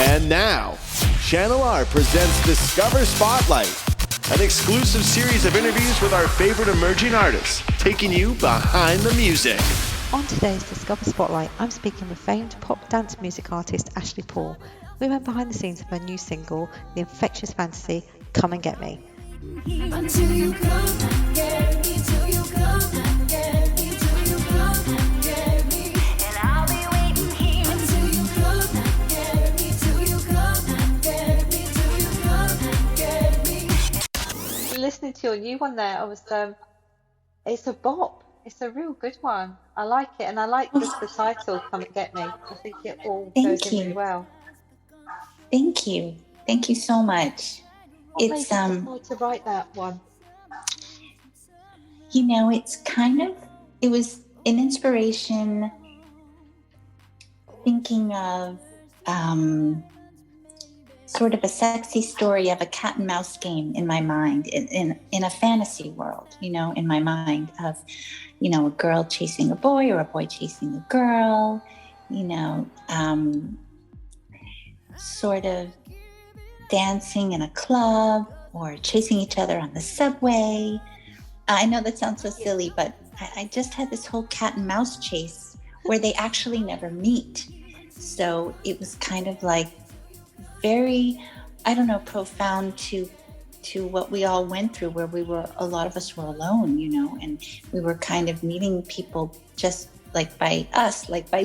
And now, Channel R presents Discover Spotlight, an exclusive series of interviews with our favorite emerging artists, taking you behind the music. On today's Discover Spotlight, I'm speaking with famed pop dance music artist Ashley Paul. We went behind the scenes of her new single, The Infectious Fantasy, Come and Get Me. Until you come and get me, till you come and get me, till you come and get me, and I'll be waiting here until you come and get me, till you come and get me, till you come and get me. Listening to your new one there, it's a bop. It's a real good one. I like it, and I like the title, Come and Get Me. I think it all goes in really well. Thank you. Thank you so much. What made you decide to write that one? You know, it was an inspiration thinking of sort of a sexy story of a cat and mouse game in my mind, in a fantasy world, you know, in my mind of, you know, a girl chasing a boy or a boy chasing a girl, you know, sort of dancing in a club or chasing each other on the subway. I know that sounds so silly, but I just had this whole cat and mouse chase where they actually never meet. So it was kind of like very, I don't know, profound to what we all went through, where a lot of us were alone, you know, and we were kind of meeting people just like by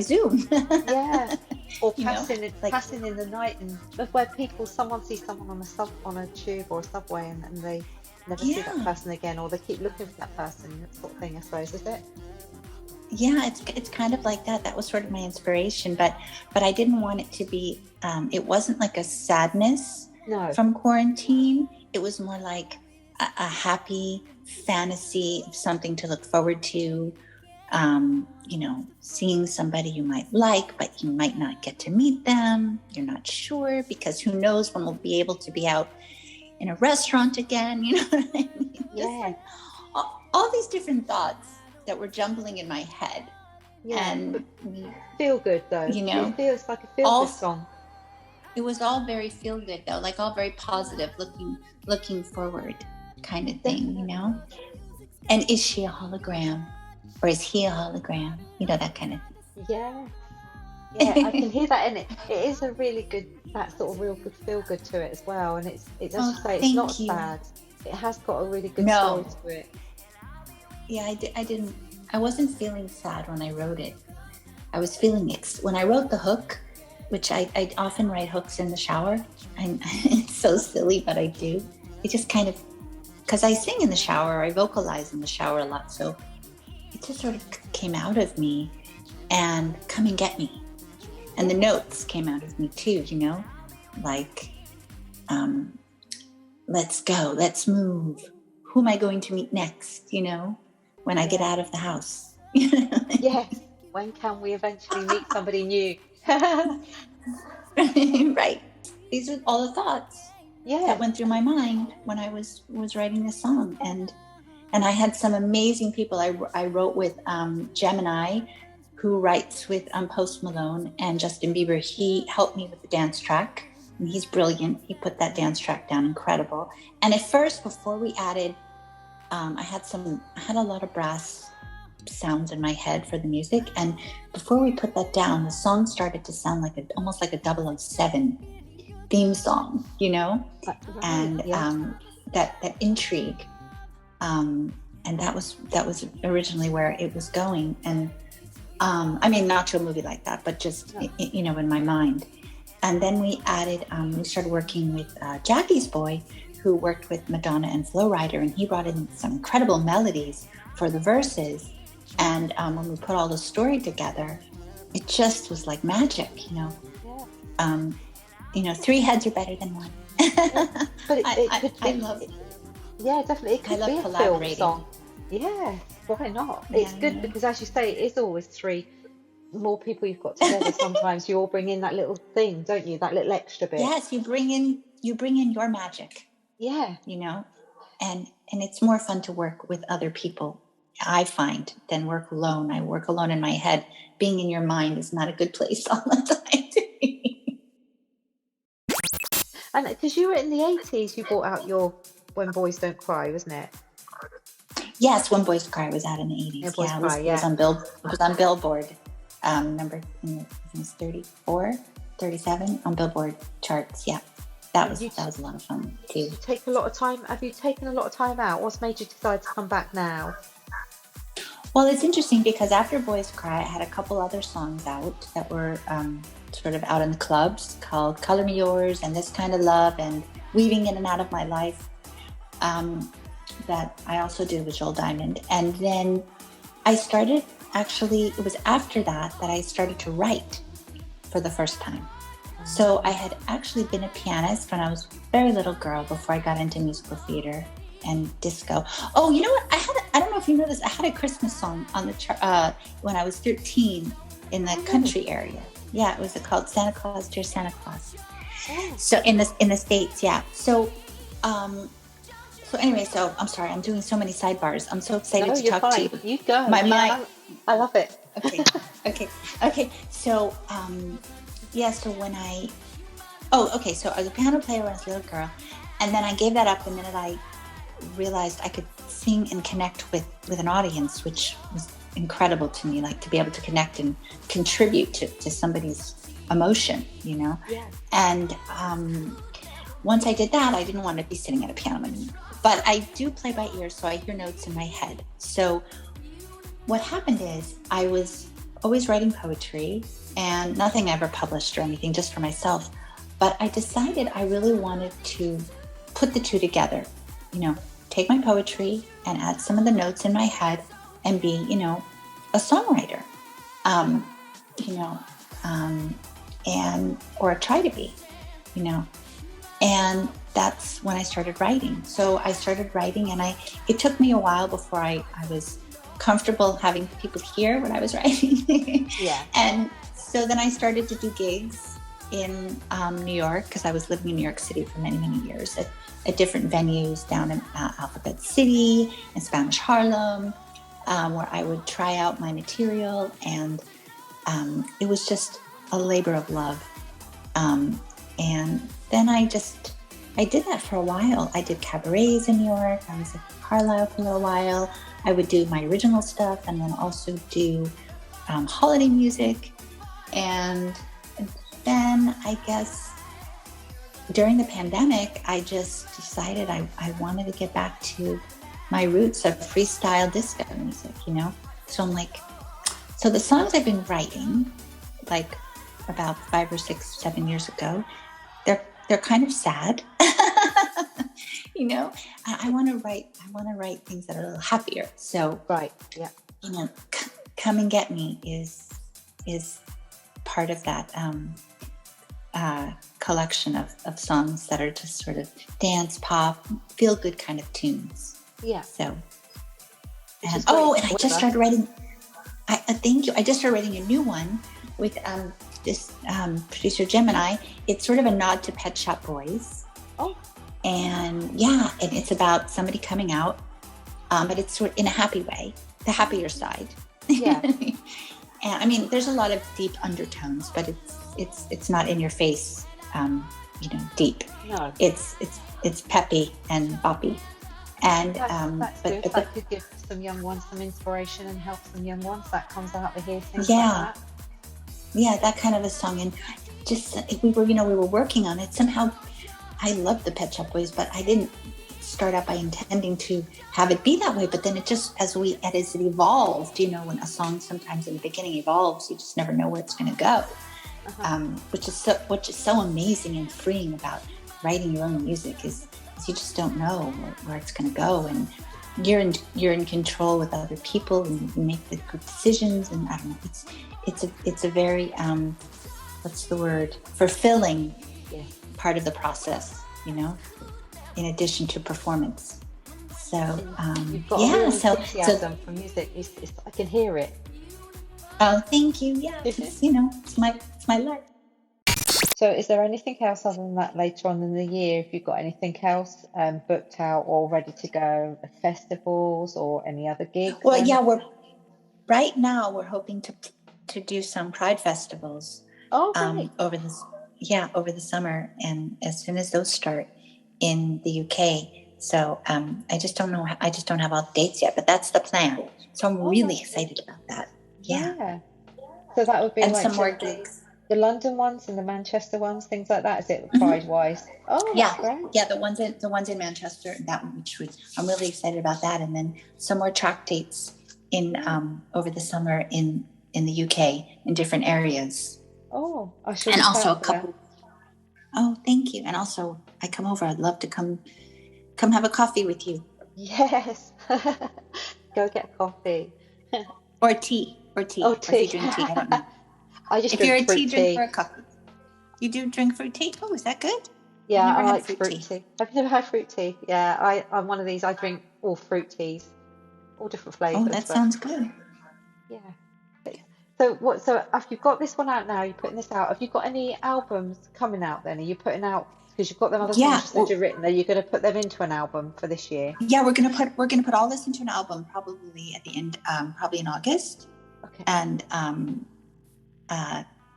Zoom. Yeah. Or passing in the night, and where someone sees someone on a tube or a subway, and they never see that person again, or they keep looking for that person, that sort of thing, I suppose, is it? Yeah, it's kind of like that. That was sort of my inspiration, but I didn't want it to be. It wasn't like a sadness from quarantine. It was more like a happy fantasy of something to look forward to. You know, seeing somebody you might like, but you might not get to meet them. You're not sure, because who knows when we'll be able to be out in a restaurant again, you know what I mean? Yeah. Just like all these different thoughts that were jumbling in my head. Yeah. And feel good though. You know, it feels like a feel good song. It was all very feel good though, like all very positive, looking forward kind of thing, you know? And is she a hologram? Or is he a hologram? You know, that kind of thing. Yeah. Yeah, I can hear that in it. It is a really good, that sort of real good feel good to it as well. And it's as you say, it's not sad. It has got a really good story to it. Yeah, I wasn't feeling sad when I wrote it. I was feeling it. When I wrote the hook, which I often write hooks in the shower. It's so silly, but I do. It just kind of, because I sing in the shower, I vocalize in the shower a lot. So it just sort of came out of me, and Come and Get Me. And the notes came out of me too, you know, like, let's go, let's move. Who am I going to meet next, you know, when I get out of the house? Yes. When can we eventually meet somebody new? Right. These are all the thoughts that went through my mind when I was writing this song. And I had some amazing people. I wrote with Gemini, who writes with Post Malone and Justin Bieber. He helped me with the dance track, and he's brilliant. He put that dance track down, incredible. And at first, before we added, I had a lot of brass sounds in my head for the music. And before we put that down, the song started to sound like almost like a 007 theme song, you know? Right, and that intrigue. And that was originally where it was going. And I mean, not to a movie like that, but just, you know, in my mind. And then we added, we started working with Jackie's Boy, who worked with Madonna and Flo Rida, and he brought in some incredible melodies for the verses. And when we put all the story together, it just was like magic, you know. Yeah. You know, three heads are better than one. But I love it. Yeah, definitely. It could be a film song. Yeah, why not? It's good because, as you say, it is always three. The more people you've got together, sometimes you all bring in that little thing, don't you? That little extra bit. Yes, you bring in your magic. Yeah. You know, and it's more fun to work with other people, I find, than work alone. I work alone in my head. Being in your mind is not a good place all the time. And because you were in the 80s, you brought out your When Boys Don't Cry, wasn't it? Yes, When Boys Cry was out in the 80s. Yeah, Boys Cry, it was on Billboard. Number, I think it was 34, 37 on Billboard charts. Yeah, that was a lot of fun too. Take a lot of time. Have you taken a lot of time out? What's made you decide to come back now? Well, it's interesting because after Boys Cry, I had a couple other songs out that were sort of out in the clubs called Color Me Yours and This Kind of Love and Weaving In and Out of My Life. That I also did with Joel Diamond. And then I started, actually, it was after that I started to write for the first time. So I had actually been a pianist when I was a very little girl before I got into musical theater and disco. Oh, you know what? I don't know if you know this, I had a Christmas song on the when I was 13 in the country area. Yeah, it was called Santa Claus, Dear Santa Claus. Oh. So in the States, yeah. So anyway, so I'm sorry, I'm doing so many sidebars. I'm so excited to talk to you. You go. My mind. I love it. Okay. So, so when so I was a piano player when I was a little girl, and then I gave that up the minute I realized I could sing and connect with an audience, which was incredible to me, like to be able to connect and contribute to somebody's emotion, you know? Yeah. And once I did that, I didn't want to be sitting at a piano anymore. But I do play by ear, so I hear notes in my head. So what happened is I was always writing poetry, and nothing ever published or anything, just for myself. But I decided I really wanted to put the two together, you know, take my poetry and add some of the notes in my head and be, you know, a songwriter, or try to be, you know. And that's when I started writing. So I started writing, and it took me a while before I was comfortable having people hear what I was writing. Yeah. And so then I started to do gigs in New York, because I was living in New York City for many, many years at different venues down in Alphabet City and Spanish Harlem, where I would try out my material. And it was just a labor of love. And then I did that for a while. I did cabarets in New York. I was at Carlisle for a little while. I would do my original stuff and then also do holiday music. And then I guess during the pandemic, I just decided I wanted to get back to my roots of freestyle disco music, you know? So I'm like, so the songs I've been writing, like about 5 or 6, 7 years ago, they're kind of sad, you know. I want to write things that are a little happier. So right, yeah, you know, Come and Get Me is part of that collection of songs that are just sort of dance, pop, feel good kind of tunes. Yeah. So, and I just started writing. Thank you. I just started writing a new one with this producer Gemini. It's sort of a nod to Pet Shop Boys. Oh. And yeah, and it's about somebody coming out, but it's sort of in a happy way, the happier side. Yeah. And I mean, there's a lot of deep undertones, but it's not in your face, deep. No. It's peppy and boppy. And that's good. That could give some young ones some inspiration and help some young ones that comes out to hear things like that. Yeah, that kind of a song. And just we were working on it. Somehow I love the Pet Shop Boys, but I didn't start out by intending to have it be that way. But then it just, as it evolved, you know, when a song sometimes in the beginning evolves, you just never know where it's going to go. Which is so amazing and freeing about writing your own music is you just don't know where it's going to go, and you're in control with other people, and you make the good decisions. And I don't know, it's a very what's the word, fulfilling part of the process, you know, in addition to performance. So you've got a real enthusiasm for music. I can hear it. Oh, thank you. Yeah, it's my life. So is there anything else other than that later on in the year? If you've got anything else booked out or ready to go, festivals or any other gigs? Well, yeah, we're hoping to do some Pride festivals. Oh, right. Over this. over the summer, and as soon as those start in the UK. So I just don't know. I just don't have all the dates yet, but that's the plan. So I'm really excited about that. Yeah. So that would be and like some more gigs. The London ones and the Manchester ones, things like that. Is it Pride wise? Oh, yeah, great. Yeah. The ones in Manchester. I'm really excited about that. And then some more track dates in over the summer in the UK in different areas. Oh, I should. And also a couple. Oh, thank you. And also, I come over. I'd love to come have a coffee with you. Yes. Go get a coffee. Or tea. Or tea. Oh, tea. Or if you drink tea, I don't know. If you're a tea drinker or a coffee. You do drink fruit tea? Oh, is that good? Yeah, I like fruit tea. Have you never had fruit tea? Yeah, I'm one of these. I drink all fruit teas, all different flavors. Oh, that sounds good. Yeah. So if you've got this one out now, you're putting this out. Have you got any albums coming out then? Are you putting out, because you've got them other songs that you've written, are you going to put them into an album for this year? Yeah, we're gonna put all this into an album probably at the end, probably in August. Okay. And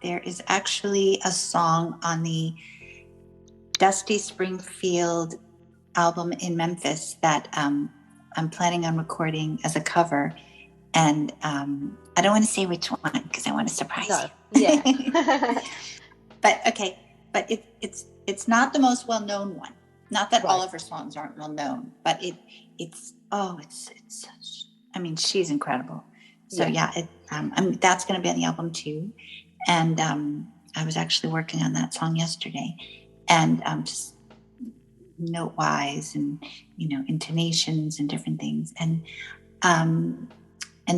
there is actually a song on the Dusty Springfield album in Memphis that I'm planning on recording as a cover. And I don't want to say which one because I want to surprise you. Yeah. But it's not the most well-known one. Not that all of her songs aren't well-known, but it's such, I mean, she's incredible. So that's going to be on the album too. And I was actually working on that song yesterday, and just note-wise and intonations and different things, and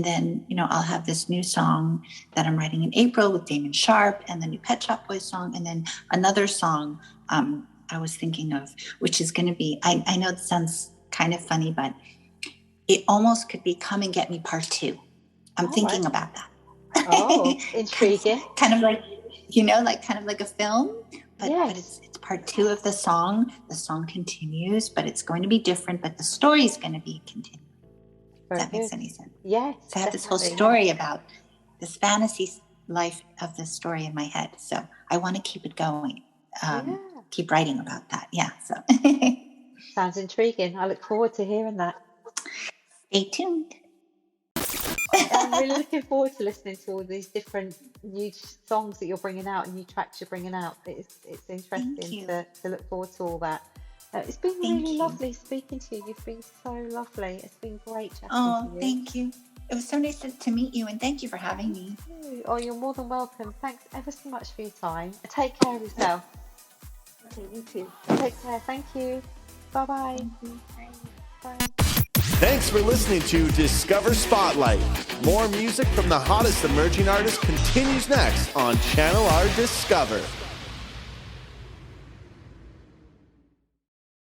then I'll have this new song that I'm writing in April with Damon Sharp, and the new Pet Shop Boys song, and then another song I was thinking of, which is going to be, I know it sounds kind of funny, but it almost could be Come and Get Me Part 2. I'm thinking about that. Oh, intriguing. kind of like a film, but it's part 2 of the song. The song continues, but it's going to be different, but the story is going to be continued. If that makes any sense. Yes. So I have this whole story about this fantasy life of this story in my head. So I want to keep it going. Keep writing about that. Yeah. So sounds intriguing. I look forward to hearing that. Stay tuned. I'm really looking forward to listening to all these different new songs that you're bringing out and new tracks you're bringing out. It's interesting to look forward to all that. It's been really lovely speaking to you. You've been so lovely. It's been great chatting to you. Thank you. It was so nice to meet you, and thank you for having me. Oh, you're more than welcome. Thanks ever so much for your time. Take care of yourself. Okay, you too. Take care. Thank you. Bye-bye. Bye. Thanks for listening to Discover Spotlight. More music from the hottest emerging artists continues next on Channel R Discover.